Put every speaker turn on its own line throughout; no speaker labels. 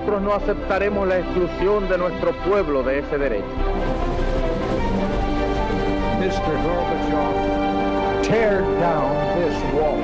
nosotros no aceptaremos la exclusión de nuestro pueblo de ese derecho.
Mr. Gorbachev, tear down this wall.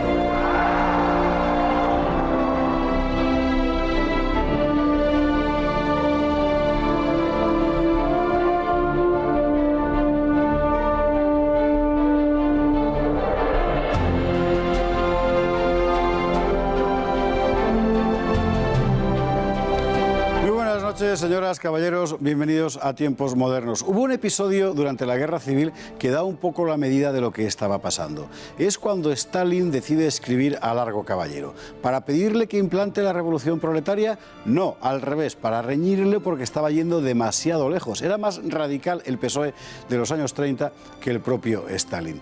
Señoras, caballeros, bienvenidos a Tiempos Modernos. Hubo un episodio durante la Guerra Civil que da un poco la medida de lo que estaba pasando. Es cuando Stalin decide escribir a Largo Caballero. ¿Para pedirle que implante la revolución proletaria? No, al revés, para reñirle porque estaba yendo demasiado lejos. Era más radical el PSOE de los años 30 que el propio Stalin.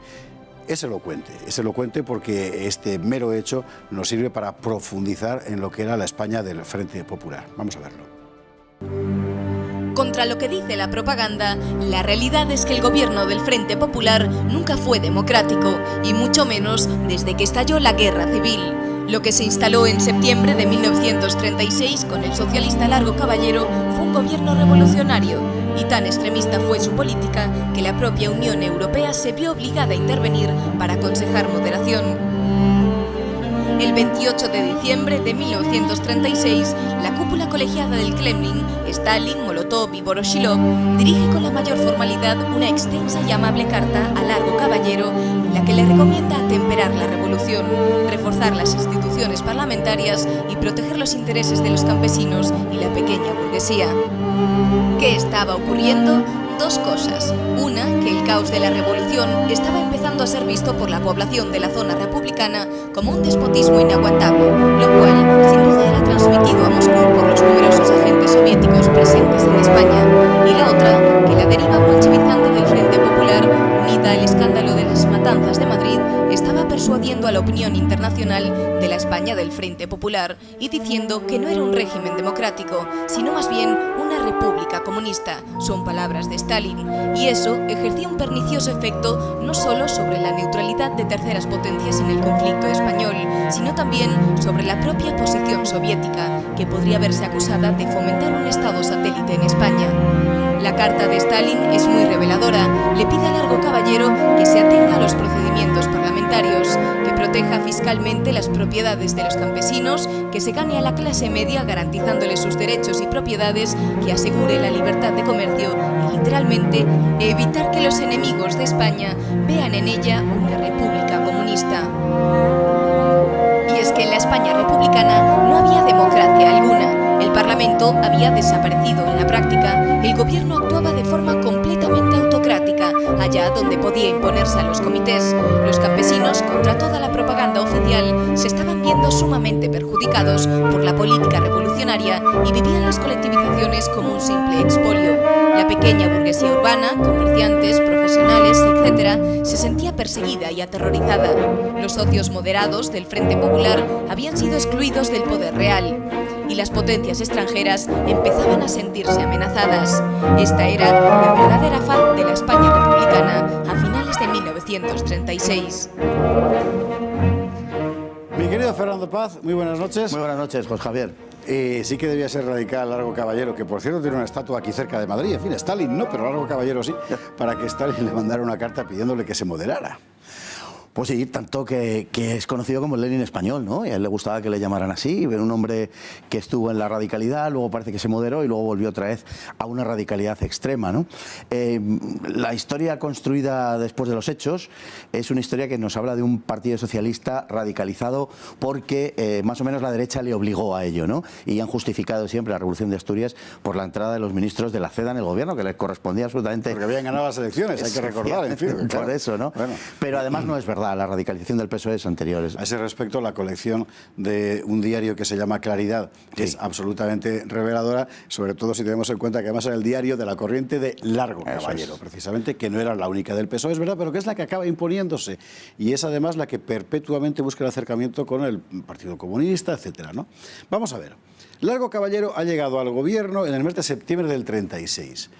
Es elocuente porque este mero hecho nos sirve para profundizar en lo que era la España del Frente Popular. Vamos a verlo.
Contra lo que dice la propaganda, la realidad es que el gobierno del Frente Popular nunca fue democrático, y mucho menos desde que estalló la Guerra Civil. Lo que se instaló en septiembre de 1936 con el socialista Largo Caballero fue un gobierno revolucionario, y tan extremista fue su política que la propia Unión Europea se vio obligada a intervenir para aconsejar moderación. El 28 de diciembre de 1936, la cúpula colegiada del Kremlin, Stalin, Molotov y Voroshilov, dirige con la mayor formalidad una extensa y amable carta a Largo Caballero en la que le recomienda atemperar la revolución, reforzar las instituciones parlamentarias y proteger los intereses de los campesinos y la pequeña burguesía. ¿Qué estaba ocurriendo? Dos cosas. Una, que el caos de la revolución estaba empezando a ser visto por la población de la zona republicana como un despotismo inaguantable, lo cual sin duda era transmitido a Moscú por los numerosos agentes soviéticos presentes en España. Y la otra, que la deriva bolchevizante del Frente Popular, unida al escándalo de las matanzas de Madrid, estaba persuadiendo a la opinión internacional de la España del Frente Popular y diciendo que no era un régimen democrático, sino más bien una república comunista. Son palabras de Stalin, y eso ejercía un pernicioso efecto no solo sobre la neutralidad de terceras potencias en el conflicto español, sino también sobre la propia posición soviética, que podría verse acusada de fomentar un estado satélite en España. La carta de Stalin es muy reveladora. Le pide a Largo Caballero que se atenga a los procedimientos parlamentarios, que proteja fiscalmente las propiedades de los campesinos, que se gane a la clase media garantizándole sus derechos y propiedades, que asegure la libertad de comercio y, literalmente, evitar que los enemigos de España vean en ella una república comunista. Y es que en la España republicana no había democracia alguna. El Parlamento había desaparecido en la práctica, el gobierno actuaba de forma completamente autocrática, allá donde podía imponerse a los comités. Los campesinos, contra toda la propaganda oficial, se estaban viendo sumamente perjudicados por la política revolucionaria y vivían las colectivizaciones como un simple expolio. La pequeña burguesía urbana, comerciantes, profesionales, etc., se sentía perseguida y aterrorizada. Los socios moderados del Frente Popular habían sido excluidos del poder real, y las potencias extranjeras empezaban a sentirse amenazadas. Esta era la verdadera faz de la España republicana a finales de 1936.
Mi querido Fernando Paz, muy buenas noches.
Muy buenas noches, José Javier.
Sí que debía ser radical Largo Caballero, que por cierto tiene una estatua aquí cerca de Madrid. En fin, Stalin no, pero Largo Caballero sí, para que Stalin le mandara una carta pidiéndole que se moderara.
Pues sí, tanto que es conocido como el Lenin español, ¿no? Y a él le gustaba que le llamaran así, ver un hombre que estuvo en la radicalidad, luego parece que se moderó y luego volvió otra vez a una radicalidad extrema, ¿no? La historia construida después de los hechos es una historia que nos habla de un partido socialista radicalizado porque más o menos la derecha le obligó a ello, ¿no? Y han justificado siempre la Revolución de Asturias por la entrada de los ministros de la CEDA en el gobierno, que les correspondía absolutamente...
Porque habían ganado las elecciones, hay que recordar, en fin.
Por eso, ¿no? Bueno. Pero además no es verdad. La radicalización del PSOE es anterior.
A ese respecto, la colección de un diario que se llama Claridad es absolutamente reveladora, sobre todo si tenemos en cuenta que además era el diario de la corriente de Largo Caballero, precisamente, que no era la única del PSOE, es verdad, pero que es la que acaba imponiéndose y es además la que perpetuamente busca el acercamiento con el Partido Comunista, etcétera, ¿no? Vamos a ver. Largo Caballero ha llegado al gobierno en el mes de septiembre del 36.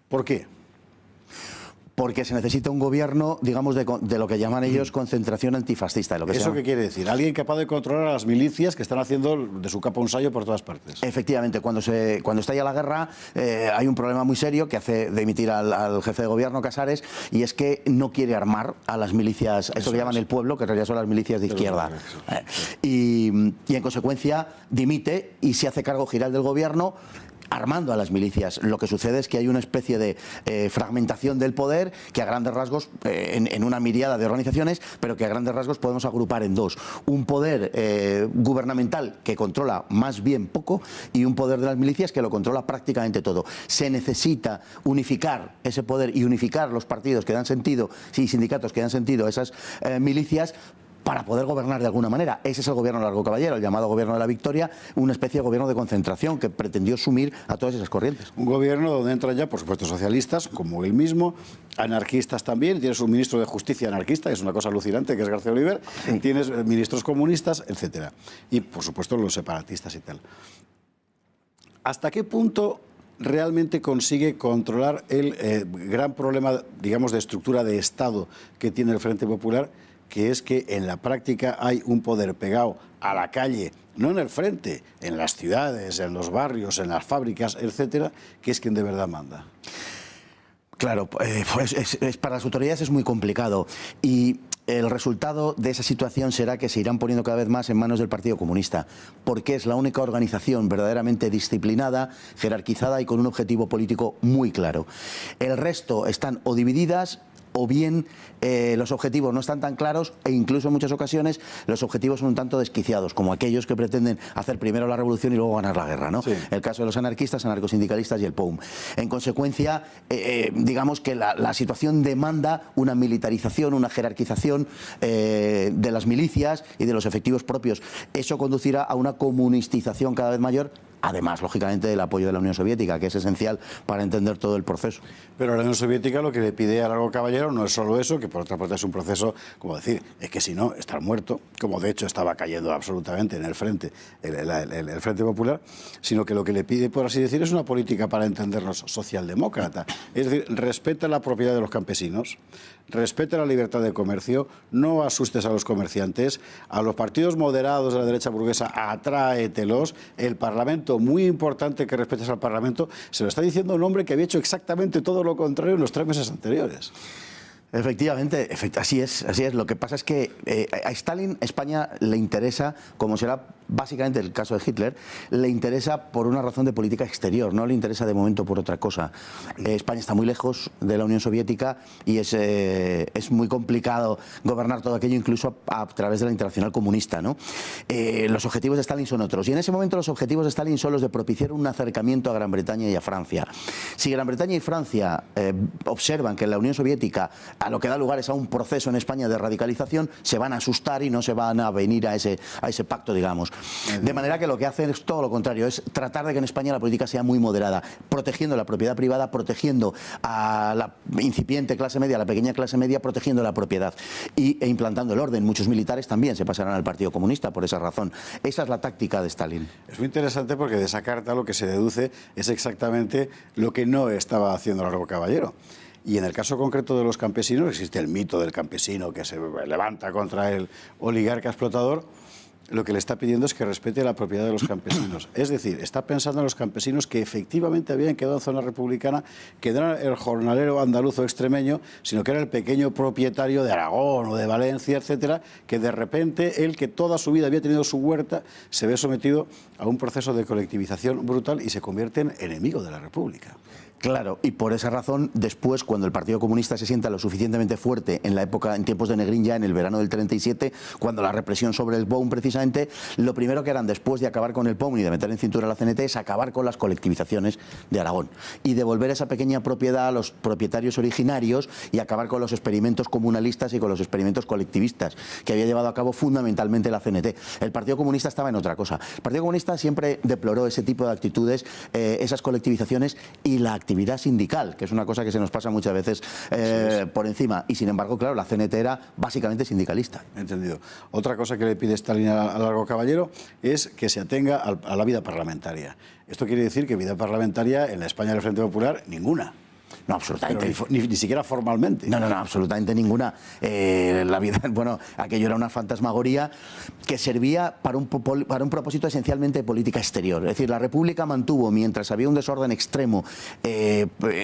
¿Por qué?
Porque se necesita un gobierno, digamos, de lo que llaman ellos concentración antifascista. De lo que
¿Eso qué quiere decir? Alguien capaz de controlar a las milicias que están haciendo de su capa un sayo por todas partes.
Efectivamente, cuando estalla la guerra hay un problema muy serio que hace dimitir al jefe de gobierno, Casares, y es que no quiere armar a las milicias, eso que llaman el pueblo, que en realidad son las milicias de izquierda. Y en consecuencia dimite y se hace cargo general del gobierno, armando a las milicias. Lo que sucede es que hay una especie de fragmentación del poder que a grandes rasgos, en una miriada de organizaciones, pero que a grandes rasgos podemos agrupar en dos. Un poder gubernamental que controla más bien poco y un poder de las milicias que lo controla prácticamente todo. Se necesita unificar ese poder y unificar los partidos que dan sentido, sí, sindicatos que dan sentido a esas milicias, para poder gobernar de alguna manera. Ese es el gobierno Largo Caballero, el llamado gobierno de la victoria, una especie de gobierno de concentración que pretendió sumir a todas esas corrientes.
Un gobierno donde entran ya, por supuesto, socialistas, como él mismo, anarquistas también, tienes un ministro de Justicia anarquista, que es una cosa alucinante, que es García Oliver, sí. Tienes ministros comunistas, etcétera. Y, por supuesto, los separatistas y tal. ¿Hasta qué punto realmente consigue controlar el gran problema, digamos, de estructura de Estado que tiene el Frente Popular, que es que en la práctica hay un poder pegado a la calle, no en el frente, en las ciudades, en los barrios, en las fábricas, etcétera, que es quien de verdad manda?
Claro, pues para las autoridades es muy complicado y el resultado de esa situación será que se irán poniendo cada vez más en manos del Partido Comunista, porque es la única organización verdaderamente disciplinada, jerarquizada y con un objetivo político muy claro. El resto están o divididas, o bien los objetivos no están tan claros e incluso en muchas ocasiones los objetivos son un tanto desquiciados, como aquellos que pretenden hacer primero la revolución y luego ganar la guerra, ¿no? Sí. El caso de los anarquistas, anarcosindicalistas y el POUM. En consecuencia, digamos que la situación demanda una militarización, una jerarquización de las milicias y de los efectivos propios. Eso conducirá a una comunistización cada vez mayor, además, lógicamente, del apoyo de la Unión Soviética, que es esencial para entender todo el proceso.
Pero la Unión Soviética lo que le pide a Largo Caballero no es solo eso, que por otra parte es un proceso, como decir, es que si no, estar muerto, como de hecho estaba cayendo absolutamente en el frente, el Frente Popular, sino que lo que le pide, por así decir, es una política, para entendernos, socialdemócrata. Es decir, respeta la propiedad de los campesinos, respeta la libertad de comercio, no asustes a los comerciantes, a los partidos moderados de la derecha burguesa, atráetelos, el Parlamento, muy importante que respetes al Parlamento, se lo está diciendo un hombre que había hecho exactamente todo lo contrario en los 3 meses anteriores.
Efectivamente, así es. Lo que pasa es que a Stalin, España le interesa, como será básicamente el caso de Hitler, le interesa por una razón de política exterior, no le interesa de momento por otra cosa. España está muy lejos de la Unión Soviética y es muy complicado gobernar todo aquello, incluso a través de la Internacional Comunista, ¿no? Los objetivos de Stalin son otros, y en ese momento los objetivos de Stalin son los de propiciar un acercamiento a Gran Bretaña y a Francia. Si Gran Bretaña y Francia observan que la Unión Soviética a lo que da lugar es a un proceso en España de radicalización, se van a asustar y no se van a venir a ese pacto, digamos. De manera que lo que hacen es todo lo contrario, es tratar de que en España la política sea muy moderada, protegiendo la propiedad privada, protegiendo a la incipiente clase media, a la pequeña clase media, protegiendo la propiedad e implantando el orden. Muchos militares también se pasarán al Partido Comunista por esa razón. Esa es la táctica de Stalin.
Es muy interesante porque de esa carta lo que se deduce es exactamente lo que no estaba haciendo Largo Caballero. Y en el caso concreto de los campesinos, existe el mito del campesino que se levanta contra el oligarca explotador. Lo que le está pidiendo es que respete la propiedad de los campesinos. Es decir, está pensando en los campesinos que efectivamente habían quedado en zona republicana, que no era el jornalero andaluz o extremeño, sino que era el pequeño propietario de Aragón o de Valencia, etcétera, que de repente él, que toda su vida había tenido su huerta, se ve sometido a un proceso de colectivización brutal y se convierte en enemigo de la República.
Claro, y por esa razón, después, cuando el Partido Comunista se sienta lo suficientemente fuerte en tiempos de Negrín, ya en el verano del 37, cuando la represión sobre el POUM, precisamente, lo primero que harán después de acabar con el POUM y de meter en cintura a la CNT es acabar con las colectivizaciones de Aragón y devolver esa pequeña propiedad a los propietarios originarios y acabar con los experimentos comunalistas y con los experimentos colectivistas que había llevado a cabo fundamentalmente la CNT. El Partido Comunista estaba en otra cosa. El Partido Comunista siempre deploró ese tipo de actitudes, esas colectivizaciones y la actividad sindical, que es una cosa que se nos pasa muchas veces por encima. Y sin embargo, claro, la CNT era básicamente sindicalista.
Entendido. Otra cosa que le pide Stalin a Largo Caballero es que se atenga a la vida parlamentaria. Esto quiere decir que vida parlamentaria en la España del Frente Popular, ninguna.
No, absolutamente.
Pero ni siquiera formalmente.
No, absolutamente ninguna. La vida, bueno, aquello era una fantasmagoría que servía para un propósito esencialmente de política exterior. Es decir, la República mantuvo, mientras había un desorden extremo,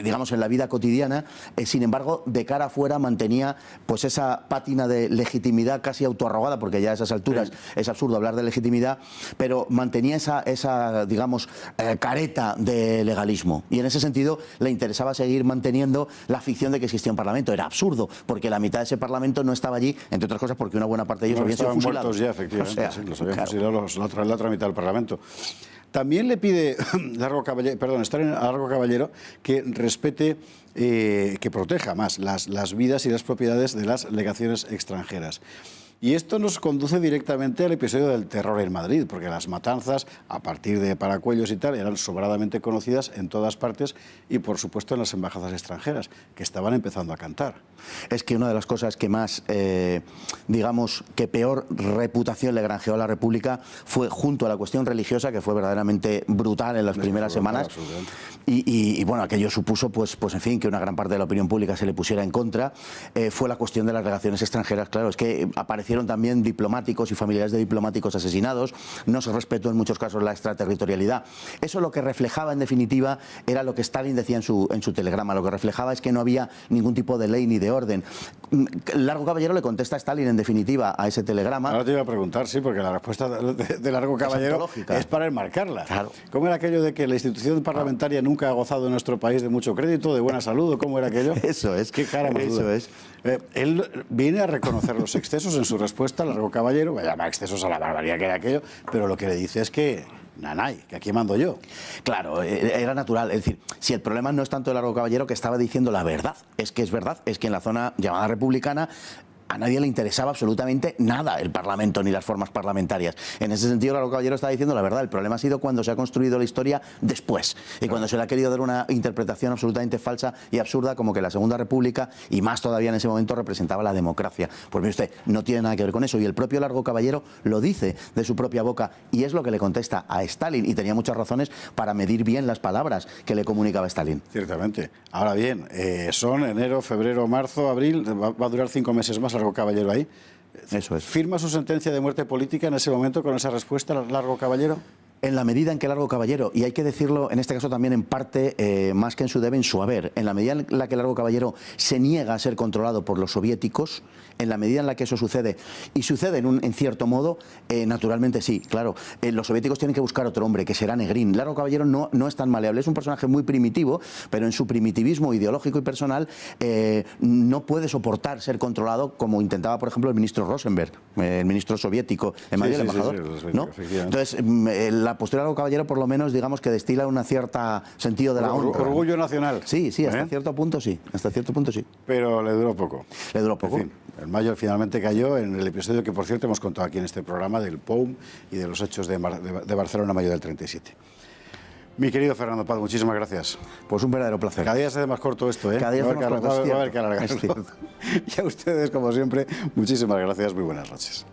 digamos, en la vida cotidiana, sin embargo, de cara afuera mantenía pues esa pátina de legitimidad casi autoarrogada, porque ya a esas alturas es absurdo hablar de legitimidad, pero mantenía esa digamos, careta de legalismo. Y en ese sentido le interesaba seguir manteniendo la ficción de que existía un Parlamento. Era absurdo, porque la mitad de ese Parlamento no estaba allí, entre otras cosas porque una buena parte de ellos habían sido fusilados.
Muertos ya, efectivamente,
o sea,
sí, los habían fusilado la otra mitad del Parlamento. También le pide Stalin a Largo Caballero que respete, que proteja más las vidas y las propiedades de las legaciones extranjeras. Y esto nos conduce directamente al episodio del terror en Madrid, porque las matanzas, a partir de Paracuellos y tal, eran sobradamente conocidas en todas partes y, por supuesto, en las embajadas extranjeras, que estaban empezando a cantar.
Es que una de las cosas que más, digamos, que peor reputación le granjeó a la República fue, junto a la cuestión religiosa, que fue verdaderamente brutal en las primeras semanas. Y bueno, aquello supuso, pues en fin, que una gran parte de la opinión pública se le pusiera en contra. Fue la cuestión de las legaciones extranjeras. Claro, es que aparecieron también diplomáticos y familiares de diplomáticos asesinados, no se respetó en muchos casos la extraterritorialidad. Eso lo que reflejaba, en definitiva, era lo que Stalin decía en su telegrama. Lo que reflejaba es que no había ningún tipo de ley ni de orden. Largo Caballero le contesta a Stalin, en definitiva, a ese telegrama.
Ahora te iba a preguntar, sí, porque la respuesta de Largo Caballero es para enmarcarla.
Claro.
¿Cómo era aquello de que la institución parlamentaria nunca ha gozado en nuestro país de mucho crédito, de buena salud? ¿O cómo era aquello?
Eso es.
Qué cara más
Eso
duda.
es.
Él viene a reconocer los excesos en su respuesta, Largo Caballero, va a llamar excesos a la barbaridad que era aquello, pero lo que le dice es que nanay, que aquí mando yo.
Claro, era natural. Es decir, si el problema no es tanto el Largo Caballero, que estaba diciendo la verdad, es verdad, es que en la zona llamada republicana a nadie le interesaba absolutamente nada el Parlamento ni las formas parlamentarias. En ese sentido, Largo Caballero está diciendo la verdad. El problema ha sido cuando se ha construido la historia después y cuando se le ha querido dar una interpretación absolutamente falsa y absurda, como que la Segunda República, y más todavía en ese momento, representaba la democracia. Pues mire usted, no tiene nada que ver con eso, y el propio Largo Caballero lo dice de su propia boca, y es lo que le contesta a Stalin, y tenía muchas razones para medir bien las palabras que le comunicaba Stalin.
Ciertamente. Ahora bien, son enero, febrero, marzo, abril, va a durar 5 meses más Largo Caballero ahí.
Eso es.
¿Firma su sentencia de muerte política en ese momento con esa respuesta, Largo Caballero?
En la medida en que Largo Caballero, y hay que decirlo en este caso también en parte, más que en su debe, en su haber, en la medida en la que Largo Caballero se niega a ser controlado por los soviéticos, en la medida en la que eso sucede, y sucede en cierto modo, naturalmente sí, claro, los soviéticos tienen que buscar otro hombre, que será Negrín. Largo Caballero no es tan maleable, es un personaje muy primitivo, pero en su primitivismo ideológico y personal no puede soportar ser controlado, como intentaba, por ejemplo, el ministro Rosenberg, el ministro soviético, en Madrid, el embajador.
Sí,
¿no?
Entonces,
la postura de Largo Caballero, por lo menos, digamos que destila un cierto sentido de la honra.
Orgullo nacional.
Sí, hasta cierto punto sí, hasta cierto punto sí.
Pero le duró poco.
Le duró poco.
En fin, el mayo finalmente cayó en el episodio que, por cierto, hemos contado aquí en este programa del POUM y de los hechos de Barcelona, mayo del 37. Mi querido Fernando Paz, muchísimas gracias.
Pues un verdadero placer.
Cada día se hace más corto esto, ¿eh?
Cada día se hace más corto,
va a haber que alargarlo.
Es cierto.
Y a ustedes, como siempre, muchísimas gracias. Muy buenas noches.